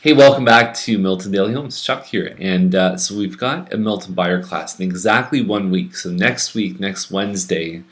Hey, welcome back to Milton Daily Homes. Chuck here, and so we've got a Milton buyer class in exactly 1 week. So next week, next Wednesday,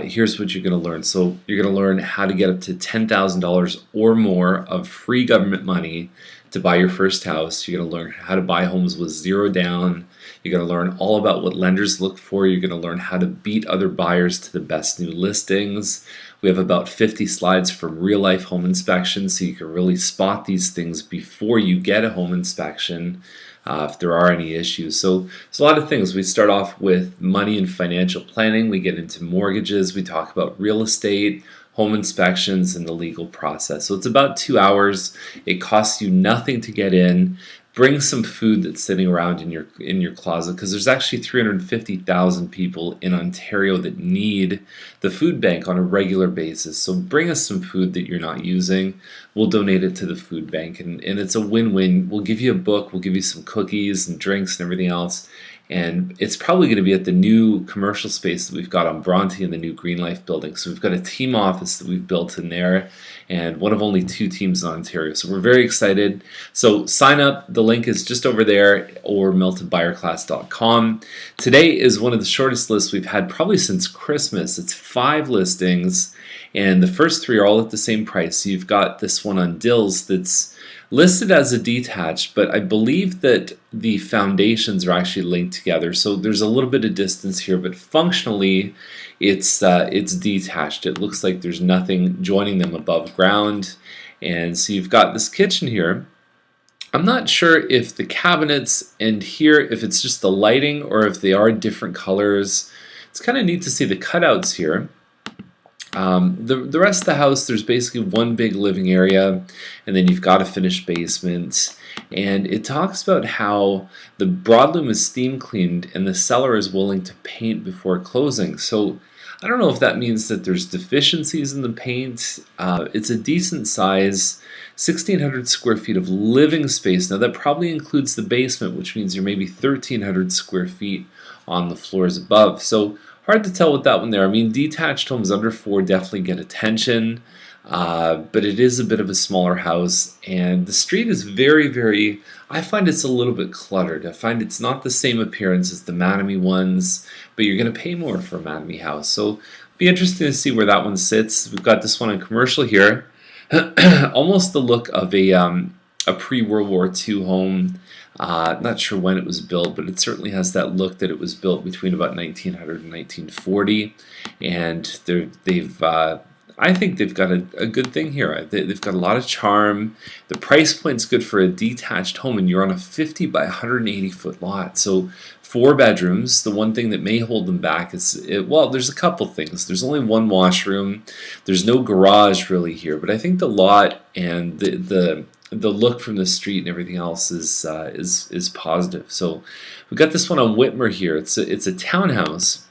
here's what you're going to learn. So you're going to learn how to get up to $10,000 or more of free government money to buy your first house. You're going to learn how to buy homes with zero down. You're going to learn all about what lenders look for. You're going to learn how to beat other buyers to the best new listings. We have about 50 slides from real life home inspections, so you can really spot these things before you get a home inspection if there are any issues. So there's a lot of things. We start off with money and financial planning. We get into mortgages. We talk about real estate, home inspections, and the legal process. So it's about 2 hours. It costs you nothing to get in. Bring some food that's sitting around in your closet, because there's actually 350,000 people in Ontario that need the food bank on a regular basis. So bring us some food that you're not using. We'll donate it to the food bank, and it's a win-win. We'll give you a book, we'll give you some cookies and drinks and everything else. And it's probably going to be at the new commercial space that we've got on Bronte in the new Green Life building. So we've got a team office that we've built in there, and one of only 2 teams in Ontario. So we're very excited. So sign up. The link is just over there, or miltonbuyerclass.com. Today is one of the shortest lists we've had probably since Christmas. It's 5 listings, and the first 3 are all at the same price. So you've got this one on Dills that's listed as a detached, but I believe that the foundations are actually linked together. So there's a little bit of distance here, but functionally it's detached. It looks like there's nothing joining them above ground. And so you've got this kitchen here. I'm not sure if the cabinets and here, if it's just the lighting or if they are different colors. It's kind of neat to see the cutouts here. The rest of the house, there's basically one big living area, and then you've got a finished basement. And it talks about how the broadloom is steam cleaned and the seller is willing to paint before closing. So I don't know if that means that there's deficiencies in the paint. It's a decent size, 1,600 square feet of living space. Now that probably includes the basement, which means you're maybe 1,300 square feet on the floors above. So hard to tell with that one there. I mean, detached homes under 4 definitely get attention, but it is a bit of a smaller house, and the street is very, I find it's a little bit cluttered. I find it's not the same appearance as the Mattamy ones, but you're going to pay more for a Mattamy house. So it'll be interesting to see where that one sits. We've got this one on commercial here. Almost the look of a pre-World War II home. Not sure when it was built, but it certainly has that look that it was built between about 1900 and 1940. And I think they've got a good thing here. They've got a lot of charm. The price point's good for a detached home, and you're on a 50 by 180 foot lot. So 4 bedrooms. The one thing that may hold them back is, well, there's a couple things. There's only 1 washroom. There's no garage really here, but I think the lot and the look from the street and everything else is positive. So we've got this one on Whitmer here. It's a townhouse.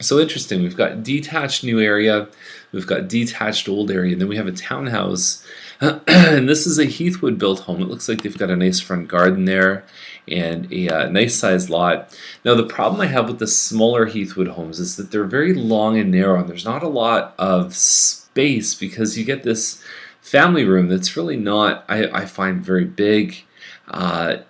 So interesting. We've got detached new area, we've got detached old area, and then we have a townhouse. And this is a Heathwood built home. It looks like they've got a nice front garden there and a nice sized lot. Now the problem I have with the smaller Heathwood homes is that they're very long and narrow, and there's not a lot of space because you get this family room that's really not, I find, very big.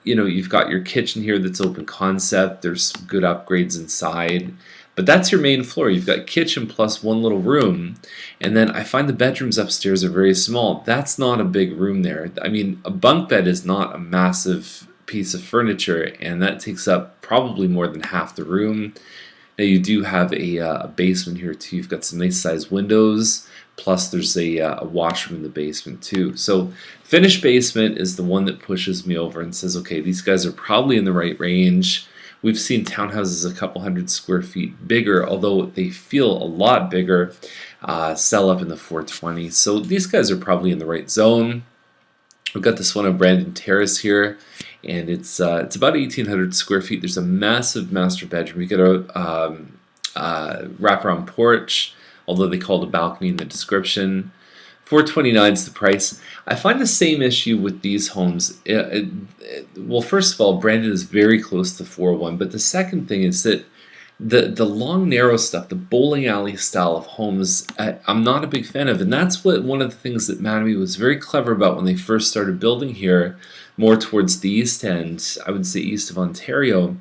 You've got your kitchen here that's open concept. There's good upgrades inside, but that's your main floor. You've got kitchen plus 1 little room, and then I find the bedrooms upstairs are very small. That's not a big room there. I mean, a bunk bed is not a massive piece of furniture, and that takes up probably more than half the room. Now you do have a basement here too. You've got some nice sized windows, plus there's a washroom in the basement too. So finished basement is the one that pushes me over and says, okay, these guys are probably in the right range. We've seen townhouses a couple hundred square feet bigger, although they feel a lot bigger, sell up in the 420s. So these guys are probably in the right zone. We've got this one on Brandon Terrace here, and it's about 1,800 square feet. There's a massive master bedroom. You get a wraparound porch, although they call it a balcony in the description. $429 is the price. I find the same issue with these homes. Well, first of all, Brandon is very close to 401, but the second thing is that The long narrow stuff, the bowling alley style of homes, I'm not a big fan of, and that's what one of the things that Mattamy was very clever about when they first started building here, more towards the east end. I would say east of Ontario.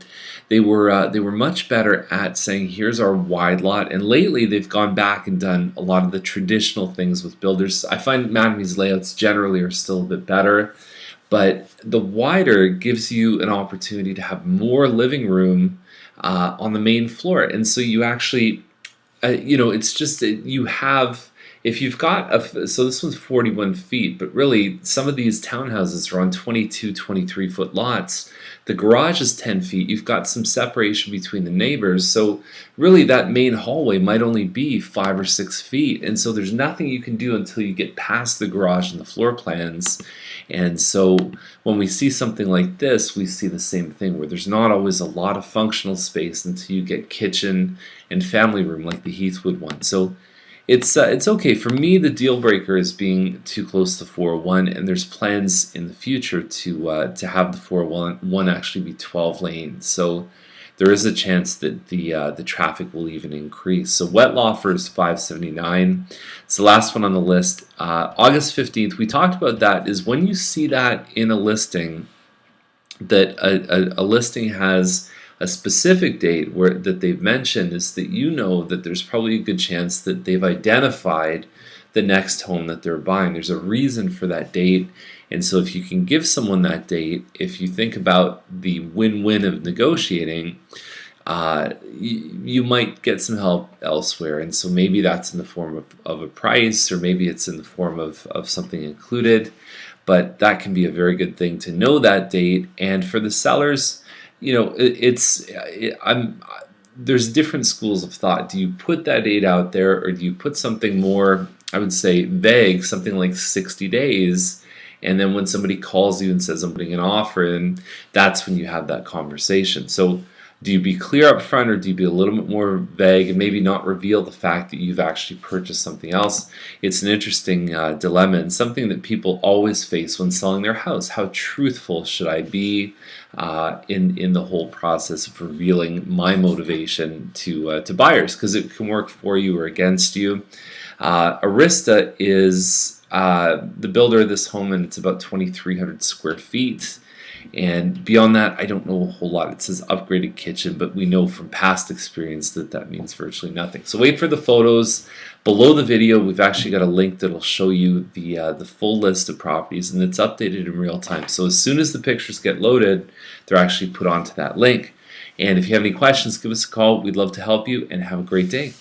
They were much better at saying, here's our wide lot, and lately they've gone back and done a lot of the traditional things with builders. I find Mattamy's layouts generally are still a bit better, but the wider gives you an opportunity to have more living room on the main floor, and so you actually, it's just you have. If you've got so this one's 41 feet, but really some of these townhouses are on 22, 23-foot lots. The garage is 10 feet. You've got some separation between the neighbors. So really that main hallway might only be 5 or 6 feet. And so there's nothing you can do until you get past the garage and the floor plans. And so when we see something like this, we see the same thing where there's not always a lot of functional space until you get kitchen and family room like the Heathwood one. So it's okay. For me, the deal breaker is being too close to 401, and there's plans in the future to have the 401 actually be 12 lanes. So there is a chance that the traffic will even increase. So Wettlaufer is 579. It's the last one on the list. August 15th, we talked about that, is when you see that in a listing, that a listing has a specific date that they've mentioned, is that you know that there's probably a good chance that they've identified the next home that they're buying. There's a reason for that date, and so if you can give someone that date, if you think about the win-win of negotiating, you might get some help elsewhere. And so maybe that's in the form of a price, or maybe it's in the form of something included, but that can be a very good thing to know that date. And for the sellers, there's different schools of thought. Do you put that date out there, or do you put something more, I would say, vague, something like 60 days, and then when somebody calls you and says, I'm putting an offer in, that's when you have that conversation. So do you be clear up front, or do you be a little bit more vague and maybe not reveal the fact that you've actually purchased something else? It's an interesting dilemma, and something that people always face when selling their house. How truthful should I be in the whole process of revealing my motivation to buyers? Because it can work for you or against you. Arista is the builder of this home, and it's about 2,300 square feet. And beyond that, I don't know a whole lot. It says upgraded kitchen, but we know from past experience that that means virtually nothing. So wait for the photos. Below the video, we've actually got a link that'll show you the full list of properties, and it's updated in real time. So as soon as the pictures get loaded, they're actually put onto that link. And if you have any questions, give us a call. We'd love to help you, and have a great day.